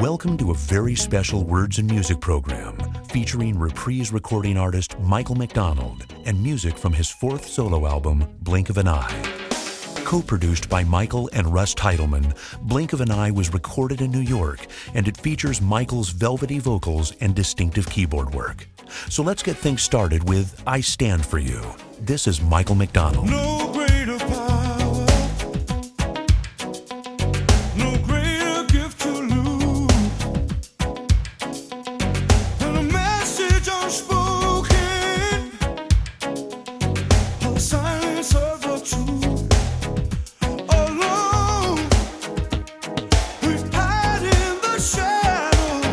Welcome to a very special Words and Music program featuring reprise recording artist Michael McDonald and music from his fourth solo album, Blink of an Eye. Co-produced by Michael and Russ Titleman, Blink of an Eye was recorded in New York, and it features Michael's velvety vocals and distinctive keyboard work. So let's get things started with I Stand For You. This is Michael McDonald. No greater power, no greater gift to lose, and a message unspoken, a silence of the truth. Alone, we hide in the shadows.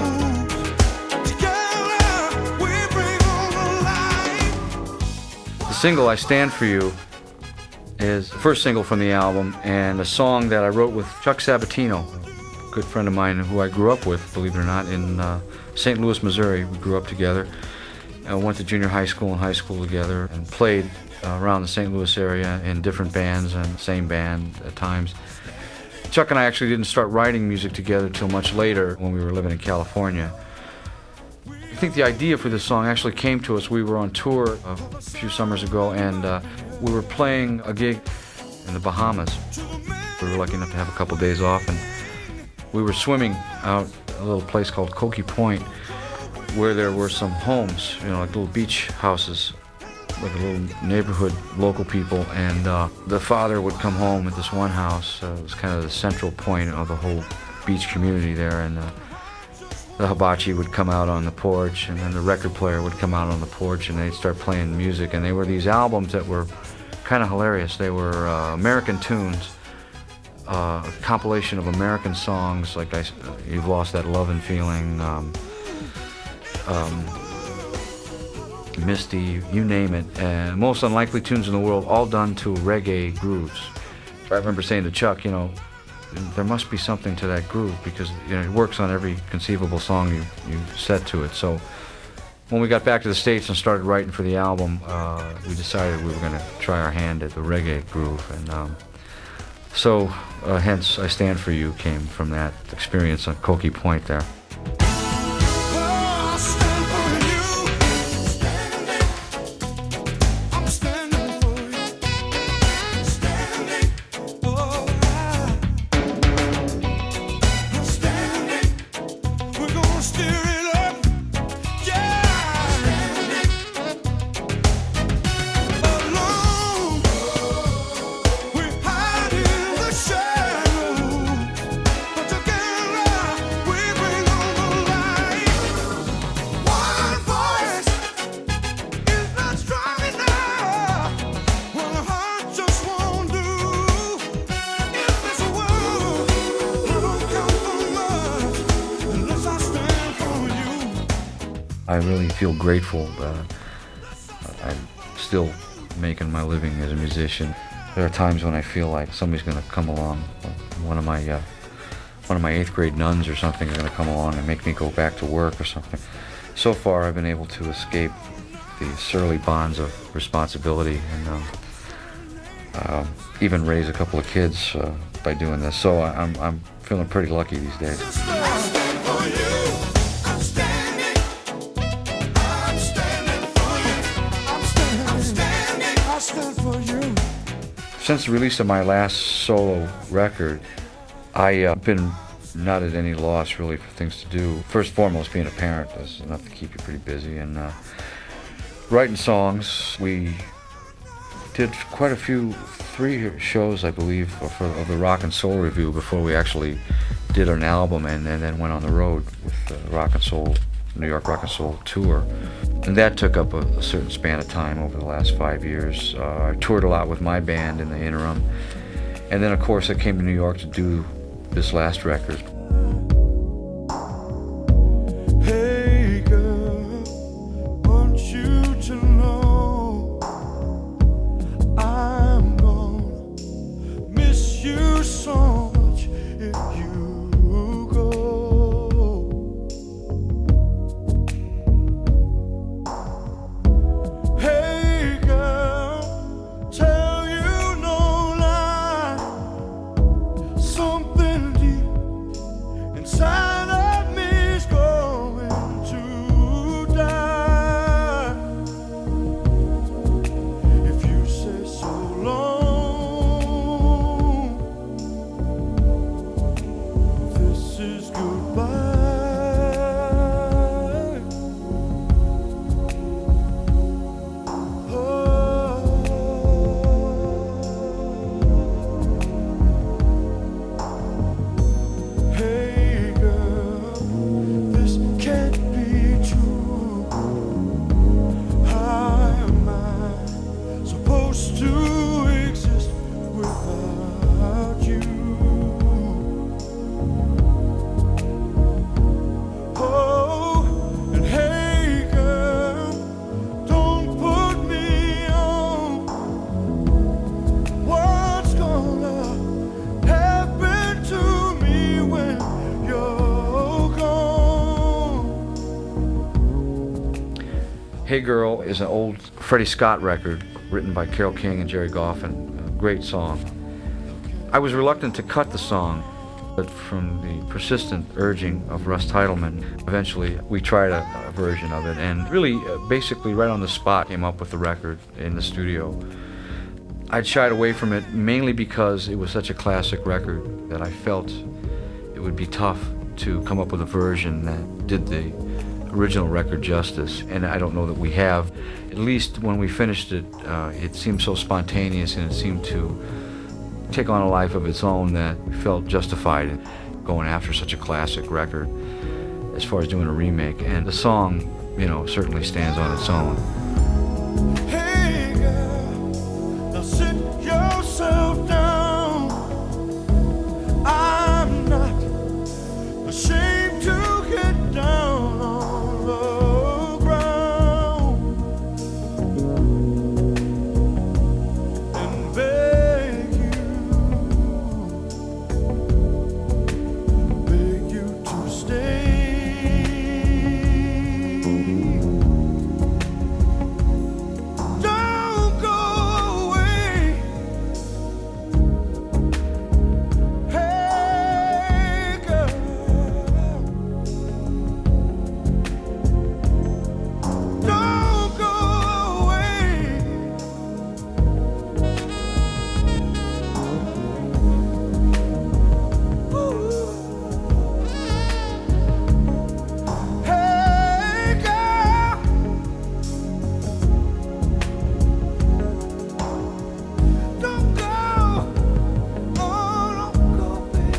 Together, we bring on the light. The single I Stand For You is the first single from the album, and a song that I wrote with Chuck Sabatino, a good friend of mine who I grew up with, believe it or not, in St. Louis, Missouri. We grew up together. Went to junior high school and high school together and played around the St. Louis area in different bands and same band at times. Chuck and I actually didn't start writing music together till much later when we were living in California. I think the idea for this song actually came to us. We were on tour a few summers ago, and we were playing a gig in the Bahamas. We were lucky enough to have a couple days off, and we were swimming out a little place called Cokie Point, where there were some homes, like little beach houses, like a little neighborhood, local people, and the father would come home at this one house. It was kind of the central point of the whole beach community there, and the hibachi would come out on the porch, and then the record player would come out on the porch, and they'd start playing music. And they were these albums that were kind of hilarious. They were American tunes, a compilation of American songs like You've Lost That Lovin' Feeling, Misty, you name it, and most unlikely tunes in the world, all done to reggae grooves. I remember saying to Chuck, there must be something to that groove, because it works on every conceivable song you set to it. So when we got back to the States and started writing for the album, we decided we were going to try our hand at the reggae groove, and so hence I Stand For You came from that experience on Cokie Point there. I really feel grateful that I'm still making my living as a musician. There are times when I feel like somebody's going to come along, one of my 8th grade nuns or something are going to come along and make me go back to work or something. So far, I've been able to escape the surly bonds of responsibility and even raise a couple of kids by doing this. So I'm feeling pretty lucky these days. Since the release of my last solo record, I've been not at any loss really for things to do. First and foremost, being a parent is enough to keep you pretty busy, and writing songs. We did quite a few, 3 shows I believe of the Rock and Soul Review before we actually did an album, and then went on the road with the New York Rock and Soul tour. And that took up a certain span of time over the last 5 years. I toured a lot with my band in the interim. And then, of course, I came to New York to do this last record. Hey girl, want you to know I'm gonna miss you so much if you go. Hey girl, tell you no lie, something deep inside of Hey Girl is an old Freddie Scott record written by Carole King and Jerry Goffin. A great song. I was reluctant to cut the song, but from the persistent urging of Russ Titleman, eventually we tried a version of it, and really basically right on the spot came up with the record in the studio. I'd shied away from it mainly because it was such a classic record that I felt it would be tough to come up with a version that did the original record justice, and I don't know that we have. At least when we finished it, it seemed so spontaneous and it seemed to take on a life of its own that we felt justified in going after such a classic record as far as doing a remake. And the song, you know, certainly stands on its own. Hey girl, now sit yourself down. I'm not ashamed to get down on the ground and beg you to stay. Don't go away. Hey girl, don't go away. Hey girl, don't go. Oh, don't go, baby.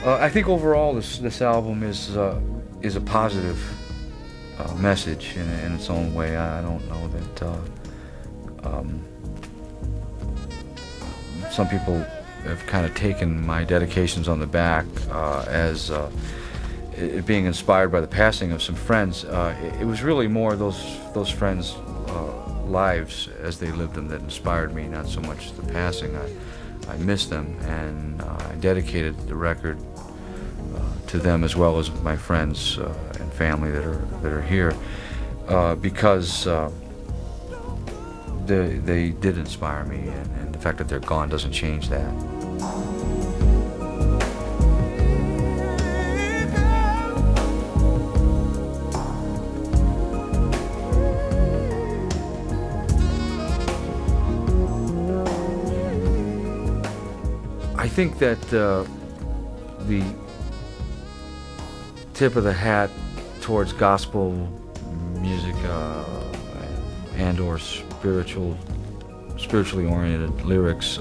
I think overall this album is a positive message in its own way. I don't know that some people have kind of taken my dedications on the back as it being inspired by the passing of some friends. It was really more those friends' lives as they lived them that inspired me, not so much the passing. I miss them, and I dedicated the record to them as well as my friends and family that are here because they did inspire me, and the fact that they're gone doesn't change that. I think that the tip of the hat towards gospel music and or spiritually oriented lyrics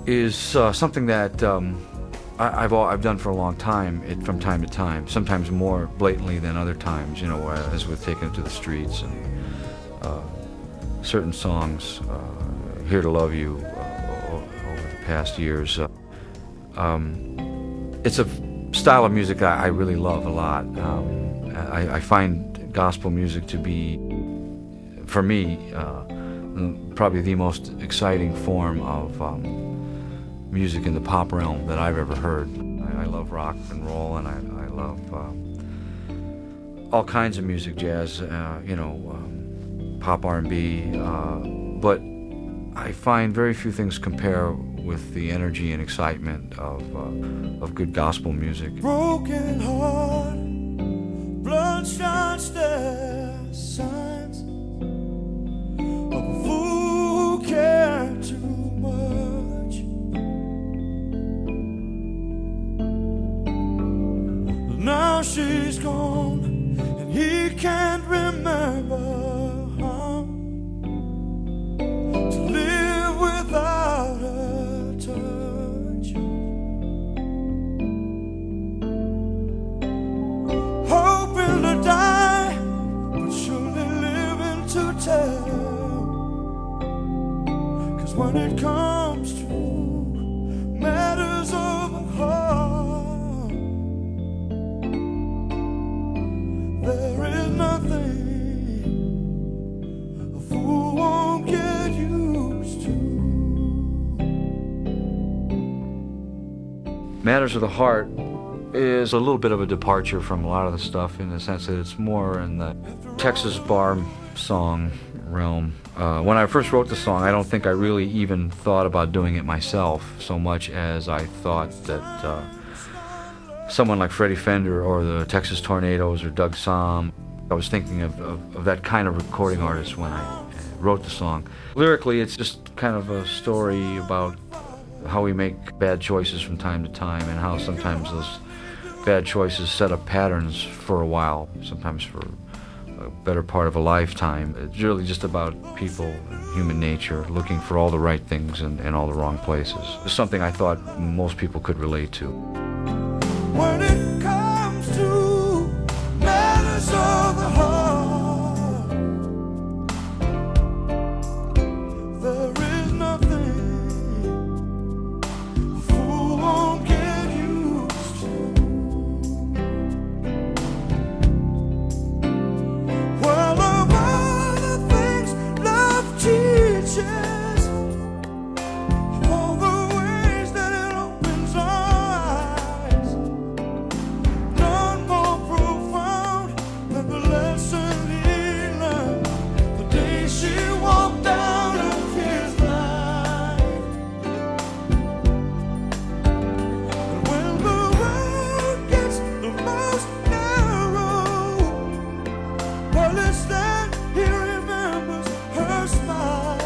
is something that I've done for a long time, from time to time, sometimes more blatantly than other times, you know, as with Taking It to the Streets and certain songs, Here to Love You, over the past years. It's a style of music I really love a lot. I find gospel music to be, for me, probably the most exciting form of music in the pop realm that I've ever heard. I love rock and roll, and I love all kinds of music, jazz, pop R&B, but I find very few things compare with the energy and excitement of good gospel music. Broken heart, bloodshot stairs, signs of a fool who cared too much. Now she's gone, and he can't remember how to live without her touch. Hoping to die, but surely living to tell. 'Cause when it comes to matters of the heart, Matters of the Heart is a little bit of a departure from a lot of the stuff in the sense that it's more in the Texas bar song realm. When I first wrote the song, I don't think I really even thought about doing it myself so much as I thought that someone like Freddie Fender or the Texas Tornadoes or Doug Somm, I was thinking of that kind of recording artist when I wrote the song. Lyrically, it's just kind of a story about how we make bad choices from time to time and how sometimes those bad choices set up patterns for a while, sometimes for a better part of a lifetime. It's really just about people and human nature looking for all the right things in all the wrong places. It's something I thought most people could relate to. When it comes to matters of the heart, there is nothing a fool won't get used to. Well, of all the things love teaches, all the ways that it opens our eyes, none more profound than the lesson he learned the day she walked out of his life. And when the road gets the most narrow, well, it's then he remembers her smile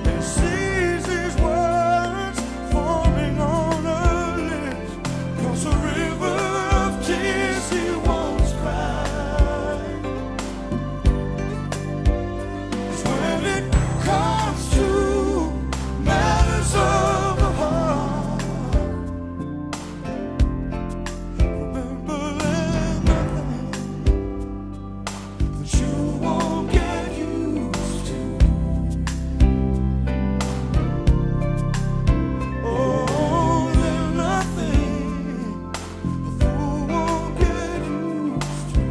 and sees his words forming on her lips. Cross a river of tears he once cried. 'Cause when it comes to matters of the heart, remember there's nothing that you won't get used to. Oh, there's nothing a fool won't get used to.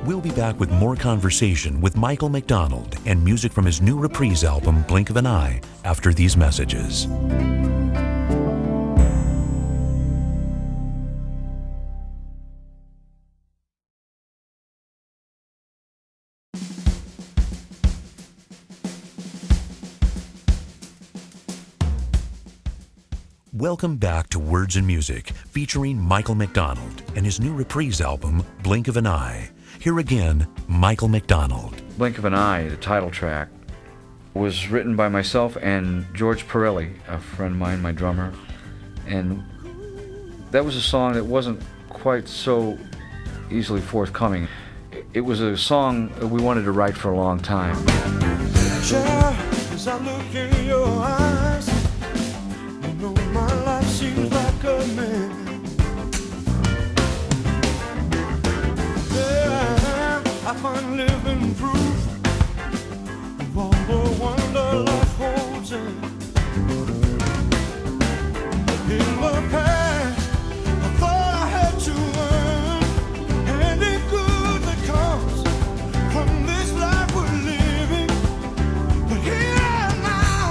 We'll be back with more conversation with Michael McDonald and music from his new reprise album, Blink of an Eye, after these messages. Welcome back to Words and Music, featuring Michael McDonald and his new reprise album, Blink of an Eye. Here again, Michael McDonald. Blink of an Eye, the title track, was written by myself and George Pirelli, a friend of mine, my drummer. And that was a song that wasn't quite so easily forthcoming. It was a song that we wanted to write for a long time. Child, as I look in your eyes, you know my life seems like a man. There I am, I find living proof of all the wonder life holds in. In the past, I thought I had to earn any good that comes from this life we're living. But here and now,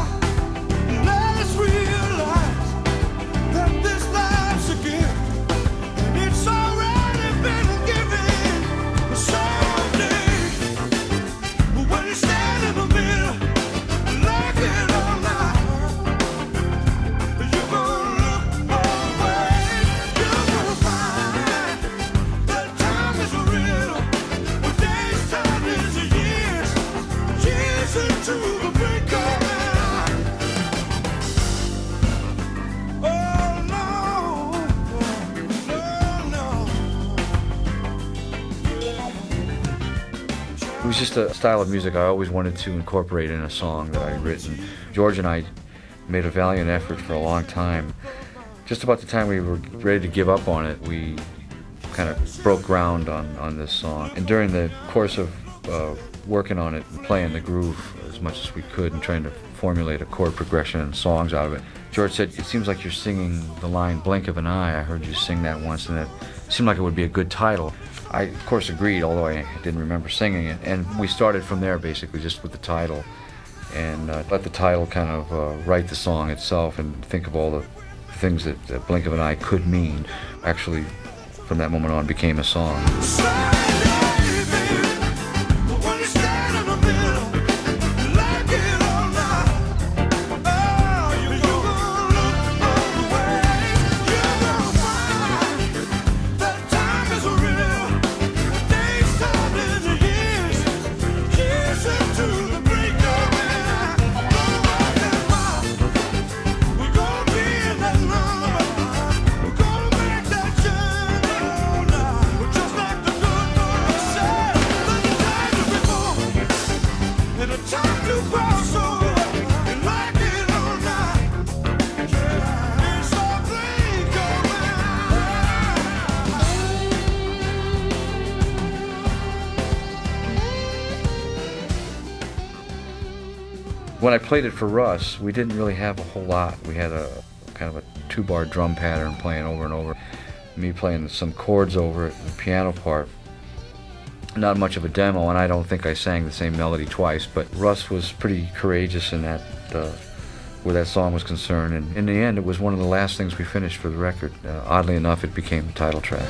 let us realize that this life's a gift, and it's already been given. Someday, when you stand in the middle, like it or not, you're gonna look away. You're gonna find that time is a riddle, but days turn into years, years into the blink of an eye. Oh no, no, It was just a style of music I always wanted to incorporate in a song that I'd written. George and I made a valiant effort for a long time. Just about the time we were ready to give up on it, we kind of broke ground on this song. And during the course of working on it and playing the groove as much as we could and trying to formulate a chord progression and songs out of it. George said, "It seems like you're singing the line 'Blink of an Eye.' I heard you sing that once, and it seemed like it would be a good title." I, of course, agreed, although I didn't remember singing it. And we started from there, basically, just with the title, and let the title kind of write the song itself and think of all the things that Blink of an Eye could mean. Actually, from that moment on, became a song. When I played it for Russ, we didn't really have a whole lot. We had a kind of a 2-bar drum pattern playing over and over. Me playing some chords over it, the piano part. Not much of a demo, and I don't think I sang the same melody twice, but Russ was pretty courageous in that, where that song was concerned, and in the end it was one of the last things we finished for the record. Oddly enough, it became the title track.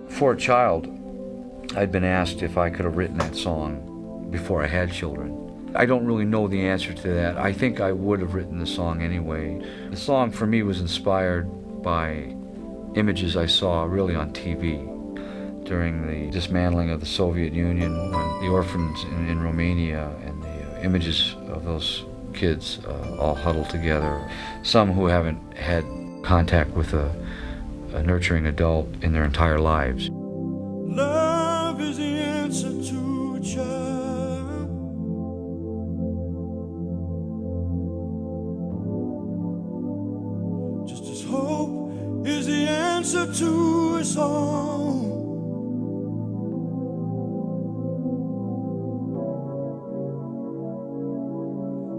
For a child, I'd been asked if I could have written that song before I had children. I don't really know the answer to that. I think I would have written the song anyway. The song for me was inspired by images I saw really on TV during the dismantling of the Soviet Union, when the orphans in Romania and the images of those kids all huddled together. Some who haven't had contact with a nurturing adult in their entire lives. Love is the answer to a child. Just as hope is the answer to a song.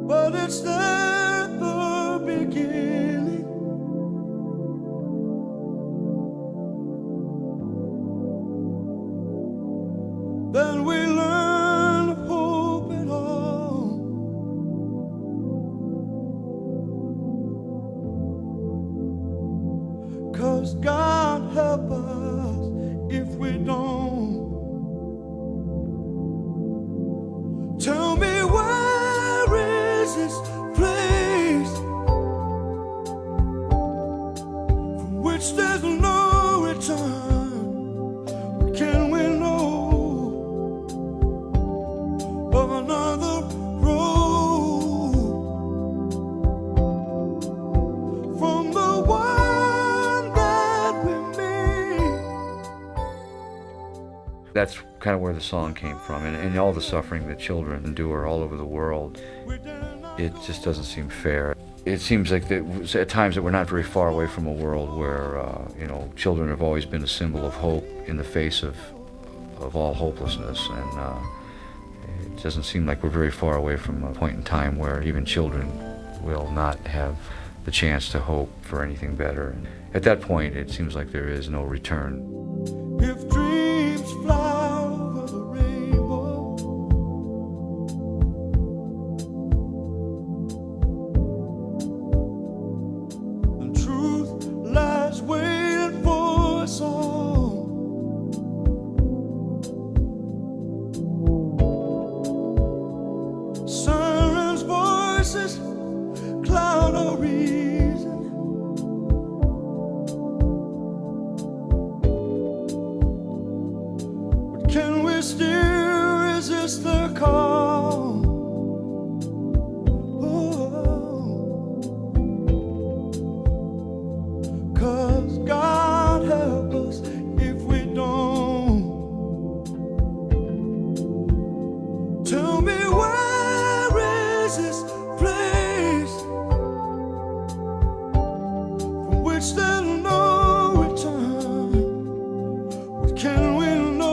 But it's at the beginning. Then we learn to hope it all. 'Cause God help us if we don't. Tell me, where is this place from which there's no return? Can we know of another road from the one that we made? That's kind of where the song came from, and all the suffering that children endure all over the world. It just doesn't seem fair. It seems like that at times that we're not very far away from a world where children have always been a symbol of hope in the face of all hopelessness, and it doesn't seem like we're very far away from a point in time where even children will not have the chance to hope for anything better. And at that point, it seems like there is no return. If dreams fly over the rainbow, without a reason. But can we still resist the call? Oh, 'cause God help us if we don't. Tell me, where is this place from which there's no return? What can we know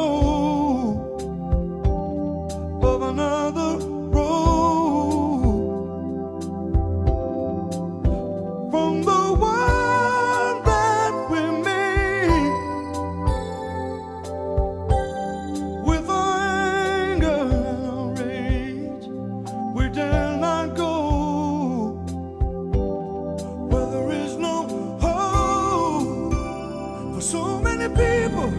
of another road from the one that we made with anger and rage? We dare not go where there is no hope for so many people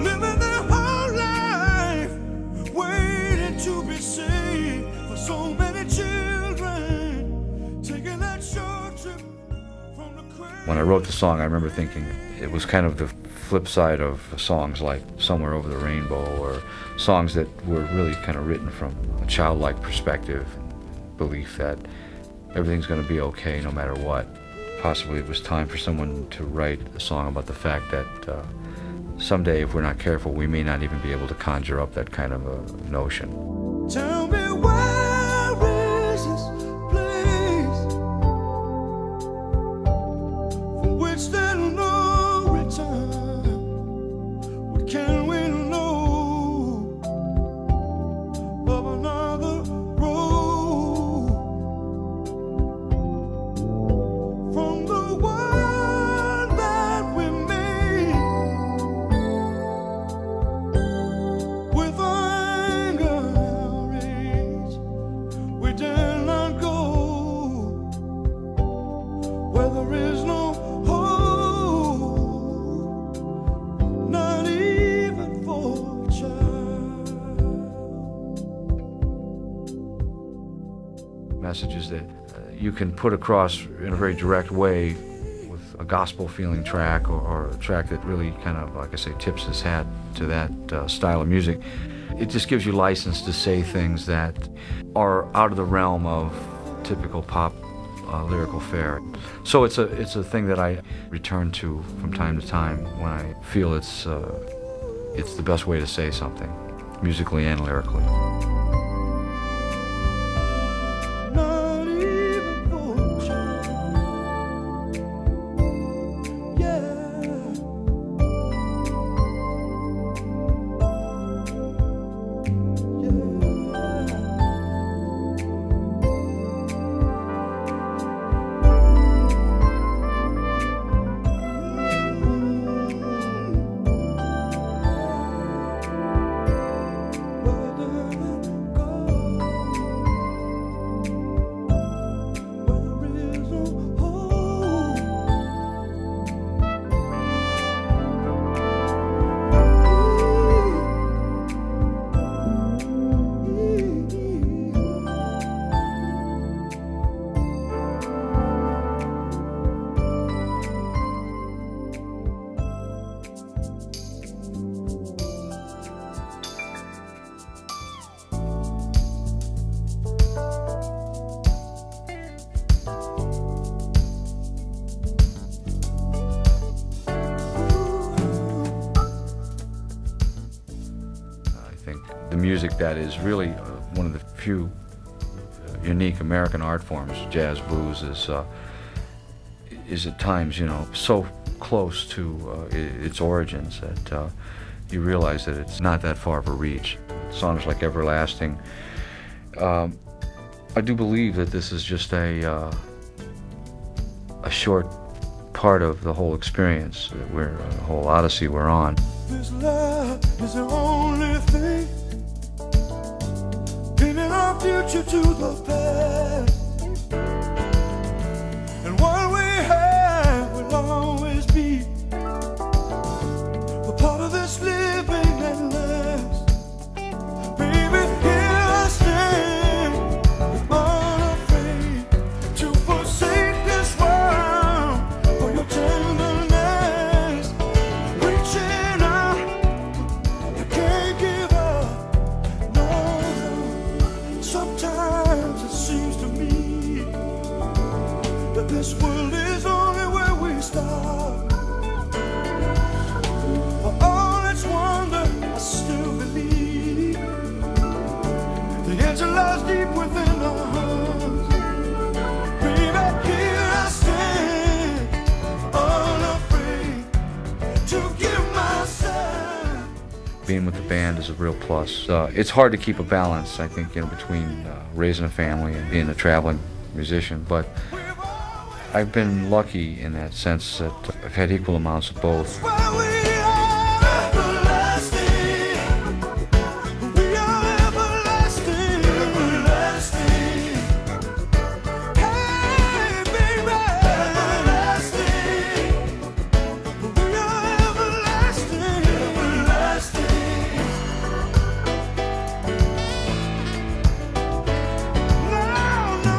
living their whole life waiting to be saved, for so many children taking that short trip from the cradle. When I wrote the song, I remember thinking it was kind of the flip side of songs like Somewhere Over the Rainbow, or songs that were really kind of written from a childlike perspective, belief that everything's going to be okay no matter what. Possibly it was time for someone to write a song about the fact that someday, if we're not careful, we may not even be able to conjure up that kind of a notion. Tell me, where is this place from which there's no return? What can we know of another road from the one that we made with anger and rage? We dare not go where there is no hope, not even for a child. Messages that you can put across in a very direct way with a gospel feeling track, or a track that really kind of, like I say, tips his hat to that style of music. It just gives you license to say things that are out of the realm of typical pop lyrical fare. So it's a thing that I return to from time to time when I feel it's the best way to say something, musically and lyrically. Not even for a child. Yeah. The music that is really one of the few unique American art forms, jazz blues, is at times, so close to its origins that you realize that it's not that far of a reach. Songs like Everlasting, I do believe that this is just a short part of the whole experience, the whole odyssey we're on. This love is the only thing pinning our future to the past. And what we have will always be a part of this living that lasts. Baby, here I stand, unafraid to But this world is only where we start. For all its wonder, I still believe the answer lies deep within our hearts. Baby, here I stand, unafraid to give myself. Being with the band is a real plus. It's hard to keep a balance, I think, between raising a family and being a traveling musician, but I've been lucky in that sense that I've had equal amounts of both. Why we are everlasting. We are everlasting. Everlasting. Hey, baby. Everlasting. We are everlasting. Everlasting. No, no.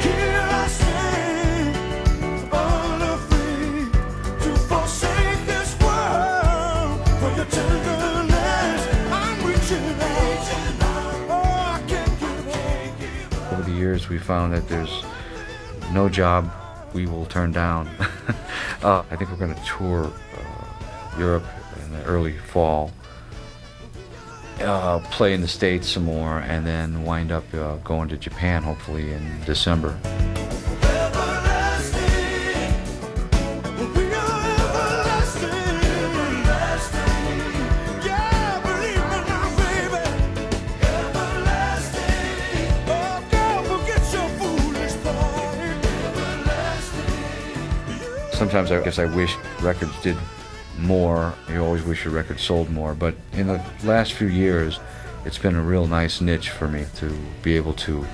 Here I stand, unafraid to forsake this world for your tenderness. I'm reaching out. Oh, I can't give up. Over the years, we found that there's no job we will turn down. I think we're going to tour Europe in the early fall, play in the States some more, and then wind up going to Japan hopefully in December. Everlasting. We are everlasting. Everlasting. Yeah, believe me now, baby. Everlasting. Oh, don't forget your foolish pride. Everlasting. Sometimes I guess I wish records did more. You always wish your record sold more, but in the last few years, it's been a real nice niche for me to be able to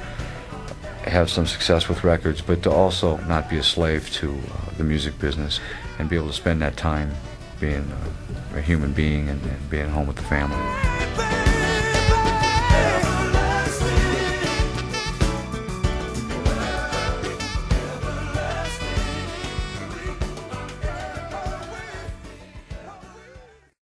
have some success with records, but to also not be a slave to the music business and be able to spend that time being a human being and being home with the family.